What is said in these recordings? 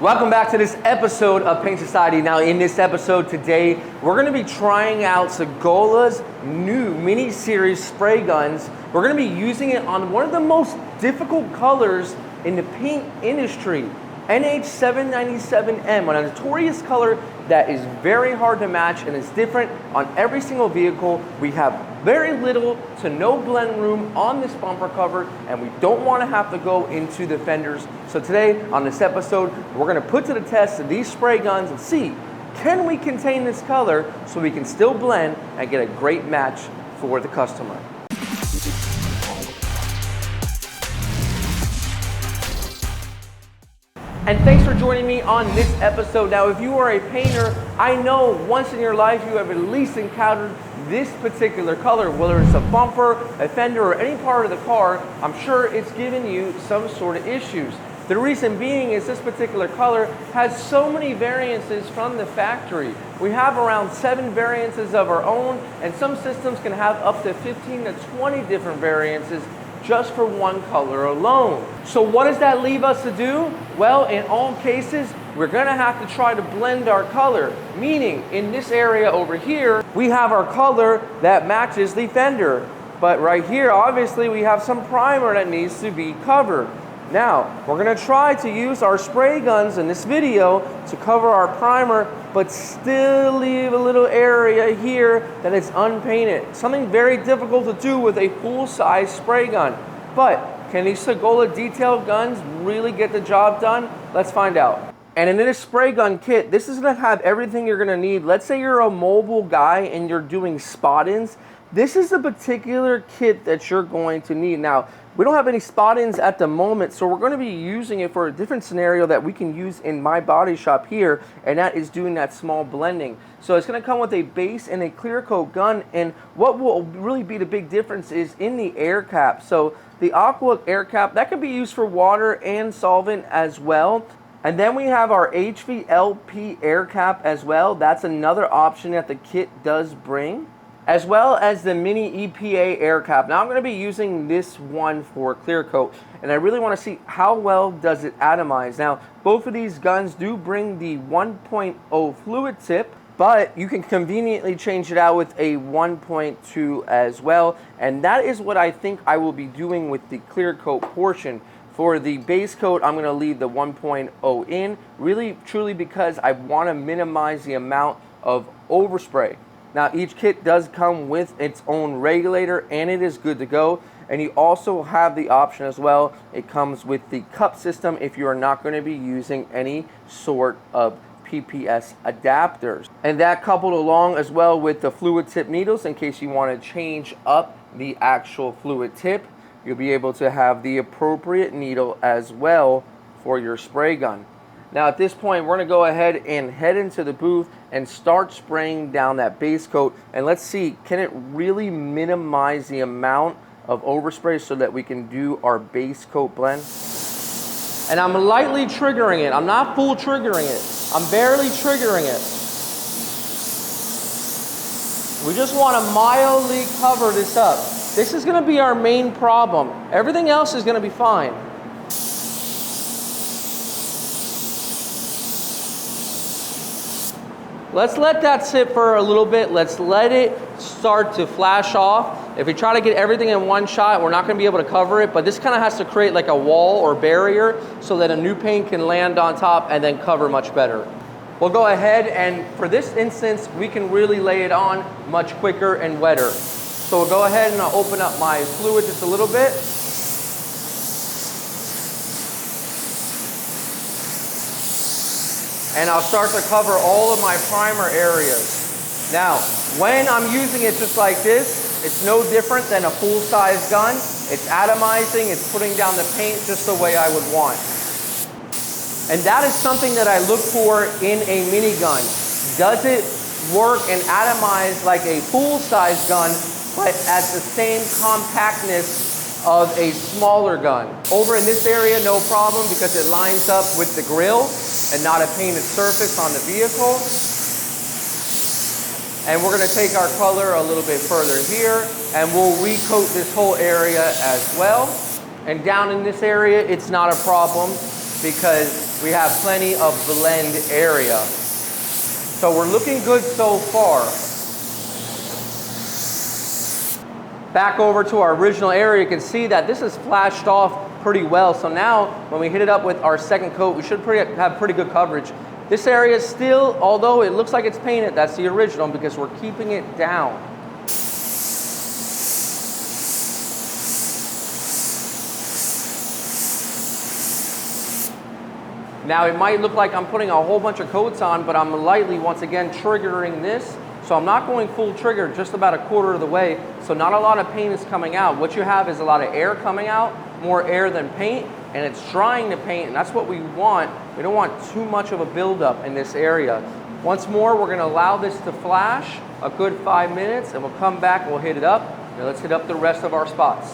Welcome back to this episode of Paint Society. Now in this episode today, we're going to be trying out Sagola's new mini series spray guns. We're going to be using it on one of the most difficult colors in the paint industry, NH797M, a notorious color that is very hard to match and is different on every single vehicle. We have very little to no blend room on this bumper cover, and we don't want to have to go into the fenders. So today on this episode, we're going to put to the test these spray guns and see, can we contain this color so we can still blend and get a great match for the customer. And thanks for joining me on this episode. Now, if you are a painter, I know once in your life you have at least encountered this particular color, whether it's a bumper, a fender, or any part of the car. I'm sure it's given you some sort of issues. The reason being is this particular color has so many variances from the factory. We have around 7 variances of our own, and some systems can have up to 15 to 20 different variances just for one color alone. So what does that leave us to do? Well, in all cases, we're gonna have to try to blend our color, meaning in this area over here, we have our color that matches the fender. But right here, obviously, we have some primer that needs to be covered. Now, we're gonna try to use our spray guns in this video to cover our primer, but still leave a little area here that is unpainted. Something very difficult to do with a full-size spray gun. But can these Sagola detailed guns really get the job done? Let's find out. And in this spray gun kit, this is gonna have everything you're gonna need. Let's say you're a mobile guy and you're doing spot-ins. This is the particular kit that you're going to need. Now, we don't have any spot-ins at the moment, so we're going to be using it for a different scenario that we can use in my body shop here, and that is doing that small blending. So it's going to come with a base and a clear coat gun, and what will really be the big difference is in the air cap. So the aqua air cap, that can be used for water and solvent as well. And then we have our HVLP air cap as well. That's another option that the kit does bring, as well as the mini EPA air cap. Now I'm going to be using this one for clear coat, and I really want to see how well does it atomize. Now both of these guns do bring the 1.0 fluid tip, but you can conveniently change it out with a 1.2 as well, and that is what I think I will be doing with the clear coat portion. For the base coat, I'm going to leave the 1.0 in, really truly because I want to minimize the amount of overspray. Now each kit does come with its own regulator, and it is good to go. And you also have the option as well, it comes with the cup system if you are not going to be using any sort of PPS adapters. And that coupled along as well with the fluid tip needles in case you want to change up the actual fluid tip. You'll be able to have the appropriate needle as well for your spray gun. Now at this point, we're going to go ahead and head into the booth and start spraying down that base coat. And let's see, can it really minimize the amount of overspray so that we can do our base coat blend? And I'm lightly triggering it. I'm not full triggering it. I'm barely triggering it. We just want to mildly cover this up. This is going to be our main problem. Everything else is going to be fine. Let's let that sit for a little bit. Let's let it start to flash off. If we try to get everything in one shot, we're not going to be able to cover it, but this kind of has to create like a wall or barrier so that a new paint can land on top and then cover much better. We'll go ahead, and for this instance, we can really lay it on much quicker and wetter. So we'll go ahead and I'll open up my fluid just a little bit. And I'll start to cover all of my primer areas. Now, when I'm using it just like this, it's no different than a full-size gun. It's atomizing, it's putting down the paint just the way I would want. And that is something that I look for in a minigun. Does it work and atomize like a full-size gun, but at the same compactness of a smaller gun? Over in this area, no problem because it lines up with the grill and not a painted surface on the vehicle. And we're going to take our color a little bit further here, and we'll recoat this whole area as well. And down in this area, it's not a problem because we have plenty of blend area. So we're looking good so far. Back over to our original area, you can see that this is flashed off pretty well. So now when we hit it up with our second coat, we should have pretty good coverage. This area is still, although it looks like it's painted, that's the original because we're keeping it down. Now it might look like I'm putting a whole bunch of coats on, but I'm lightly, once again, triggering this. So I'm not going full trigger, just about a quarter of the way. So not a lot of paint is coming out. What you have is a lot of air coming out, more air than paint, and it's drying the paint, and that's what we want. We don't want too much of a buildup in this area. Once more, we're gonna allow this to flash a good 5 minutes, and we'll come back and we'll hit it up. Now let's hit up the rest of our spots.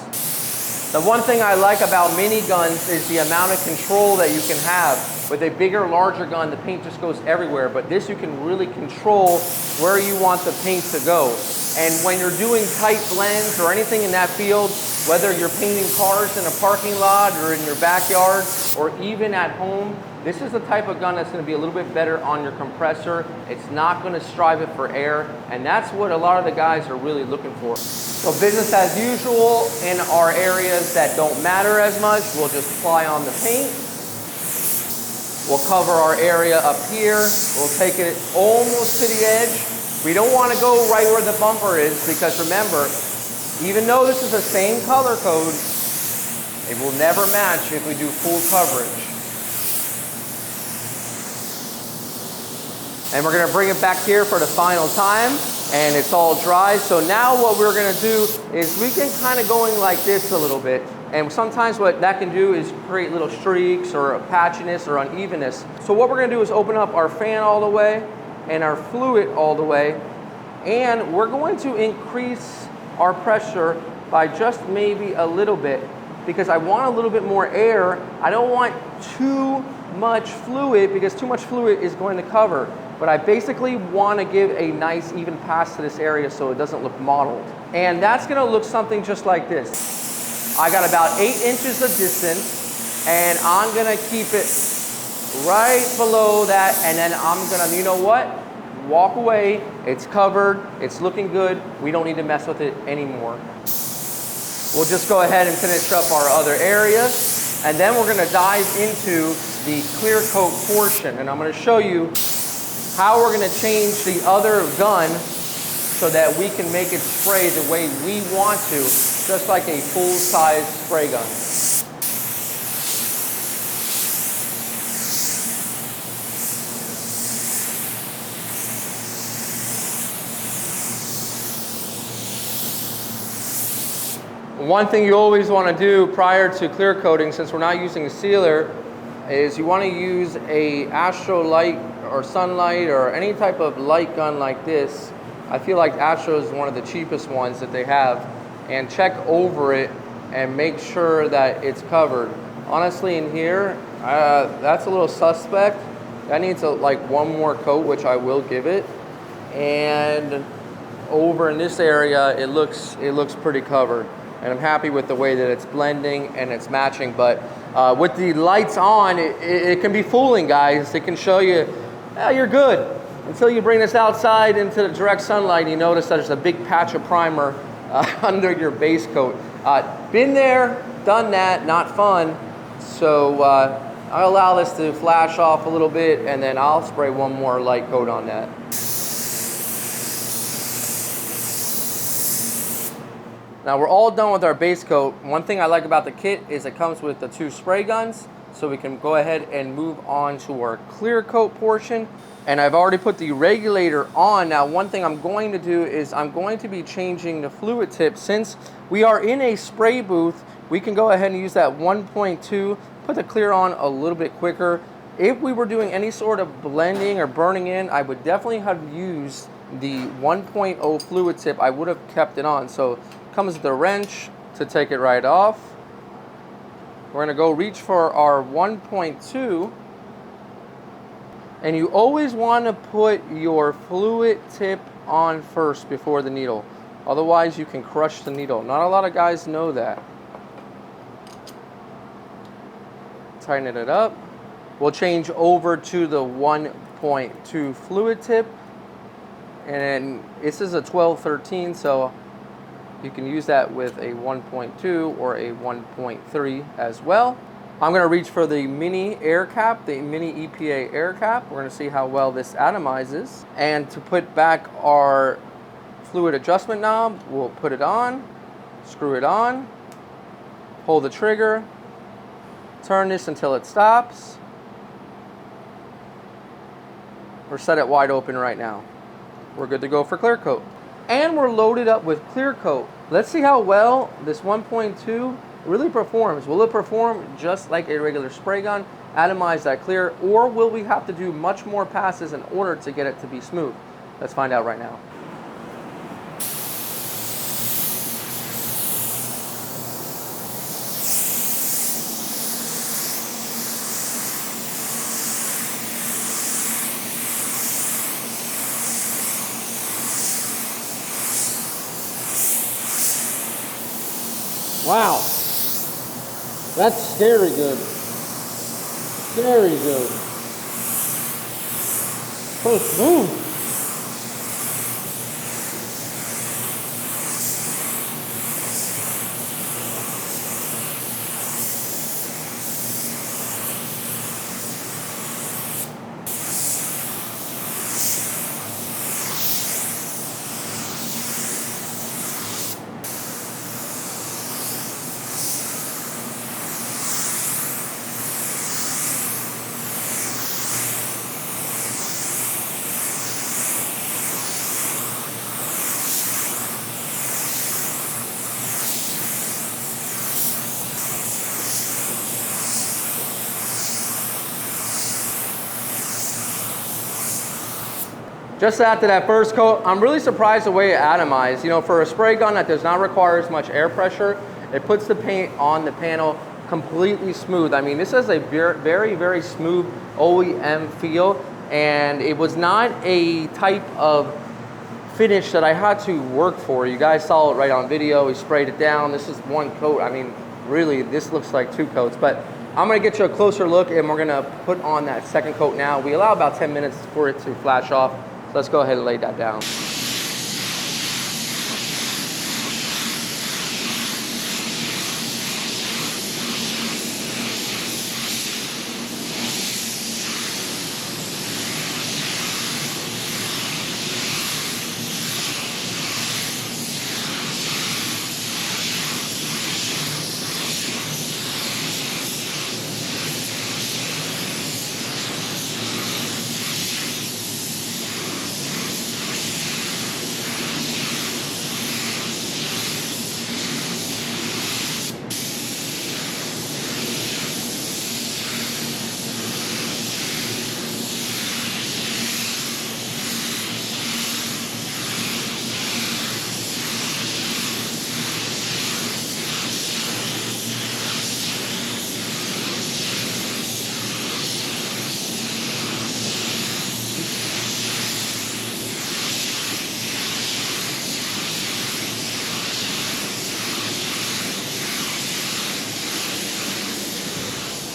The one thing I like about miniguns is the amount of control that you can have. With a bigger, larger gun, the paint just goes everywhere, but this you can really control where you want the paint to go. And when you're doing tight blends or anything in that field, whether you're painting cars in a parking lot or in your backyard or even at home, this is the type of gun that's going to be a little bit better on your compressor. It's not going to strive it for air, and that's what a lot of the guys are really looking for. So business as usual in our areas that don't matter as much, we'll just apply on the paint. We'll cover our area up here. We'll take it almost to the edge. We don't want to go right where the bumper is because remember, even though this is the same color code, it will never match if we do full coverage. And we're going to bring it back here for the final time, and it's all dry. So now what we're going to do is we can kind of going like this a little bit. And sometimes what that can do is create little streaks or patchiness or unevenness. So what we're going to do is open up our fan all the way and our fluid all the way. And we're going to increase our pressure by just maybe a little bit because I want a little bit more air. I don't want too much fluid because too much fluid is going to cover. But I basically want to give a nice even pass to this area so it doesn't look mottled. And that's going to look something just like this. I got about 8 inches of distance, and I'm gonna keep it right below that, and then I'm gonna, you know what? Walk away, it's covered, it's looking good, we don't need to mess with it anymore. We'll just go ahead and finish up our other areas, and then we're gonna dive into the clear coat portion, and I'm gonna show you how we're gonna change the other gun so that we can make it spray the way we want to, just like a full-size spray gun. One thing you always want to do prior to clear coating, since we're not using a sealer, is you want to use a Astro light or sunlight or any type of light gun like this. I feel like Astro is one of the cheapest ones that they have, and check over it and make sure that it's covered. Honestly, in here, that's a little suspect. That needs like one more coat, which I will give it. And over in this area, it looks pretty covered. And I'm happy with the way that it's blending and it's matching. But with the lights on, it can be fooling, guys. It can show you, oh, you're good. Until you bring this outside into the direct sunlight, you notice that there's a big patch of primer under your base coat. Been there, done that, not fun. So I'll allow this to flash off a little bit, and then I'll spray one more light coat on that. Now we're all done with our base coat. One thing I like about the kit is it comes with the 2 spray guns, so we can go ahead and move on to our clear coat portion. And I've already put the regulator on. Now one thing I'm going to do is I'm going to be changing the fluid tip. Since we are in a spray booth, we can go ahead and use that 1.2, put the clear on a little bit quicker. If we were doing any sort of blending or burning in, I would definitely have used the 1.0 fluid tip. I would have kept it on. So comes the wrench to take it right off. We're gonna go reach for our 1.2. And you always want to put your fluid tip on first before the needle. Otherwise, you can crush the needle. Not a lot of guys know that. Tighten it up. We'll change over to the 1.2 fluid tip. And this is a 1213, so you can use that with a 1.2 or a 1.3 as well. I'm gonna reach for the mini air cap, the mini EPA air cap. We're gonna see how well this atomizes. And to put back our fluid adjustment knob, we'll put it on, screw it on, pull the trigger, turn this until it stops. We're set it wide open right now. We're good to go for clear coat. And we're loaded up with clear coat. Let's see how well this 1.2 really performs. Will it perform just like a regular spray gun, atomize that clear, or will we have to do much more passes in order to get it to be smooth? Let's find out right now. Wow, that's very good. Very good. So smooth. Just after that first coat, I'm really surprised the way it atomized. You know, for a spray gun that does not require as much air pressure, it puts the paint on the panel completely smooth. I mean, this has a very, very smooth OEM feel, and it was not a type of finish that I had to work for. You guys saw it right on video. We sprayed it down. This is one coat. I mean, really, this looks like two coats, but I'm gonna get you a closer look, and we're gonna put on that second coat now. We allow about 10 minutes for it to flash off. Let's go ahead and lay that down.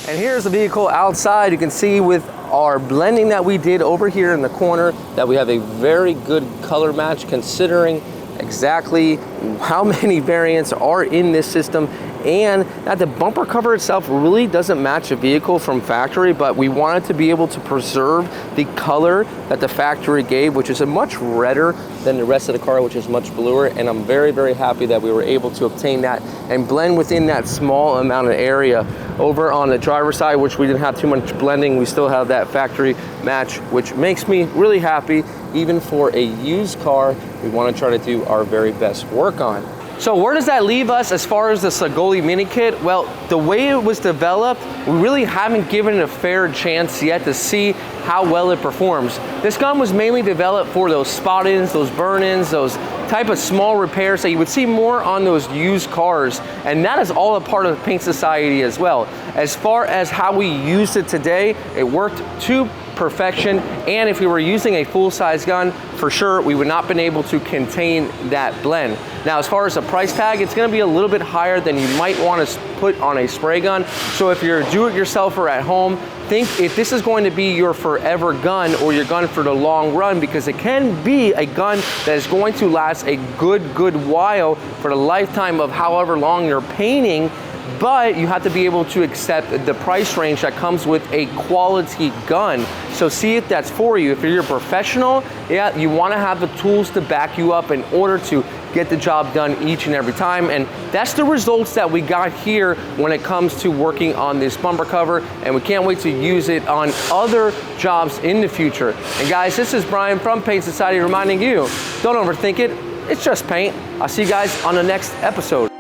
And here's the vehicle outside. You can see with our blending that we did over here in the corner that we have a very good color match considering exactly how many variants are in this system, and that the bumper cover itself really doesn't match a vehicle from factory, but we wanted to be able to preserve the color that the factory gave, which is a much redder than the rest of the car, which is much bluer. And I'm very, very happy that we were able to obtain that and blend within that small amount of area. Over on the driver's side, which we didn't have too much blending, we still have that factory match, which makes me really happy. Even for a used car, we want to try to do our very best work on. So where does that leave us as far as the Sagola mini kit? Well, the way it was developed, we really haven't given it a fair chance yet to see how well it performs. This gun was mainly developed for those spot-ins, those burn-ins, those type of small repairs that you would see more on those used cars, and that is all a part of the paint society as well. As far as how we used it today, it worked to perfection, and if we were using a full-size gun, for sure we would not been able to contain that blend. Now, as far as the price tag, it's going to be a little bit higher than you might want to put on a spray gun. So if you're a do-it-yourselfer at home, think if this is going to be your forever gun or your gun for the long run, because it can be a gun that is going to last a good while for the lifetime of however long you're painting, but you have to be able to accept the price range that comes with a quality gun. So see if that's for you. If you're a professional, yeah, you want to have the tools to back you up in order to get the job done each and every time. And that's the results that we got here when it comes to working on this bumper cover, and we can't wait to use it on other jobs in the future. And guys, this is Brian from Paint Society reminding you, don't overthink it, it's just paint. I'll see you guys on the next episode.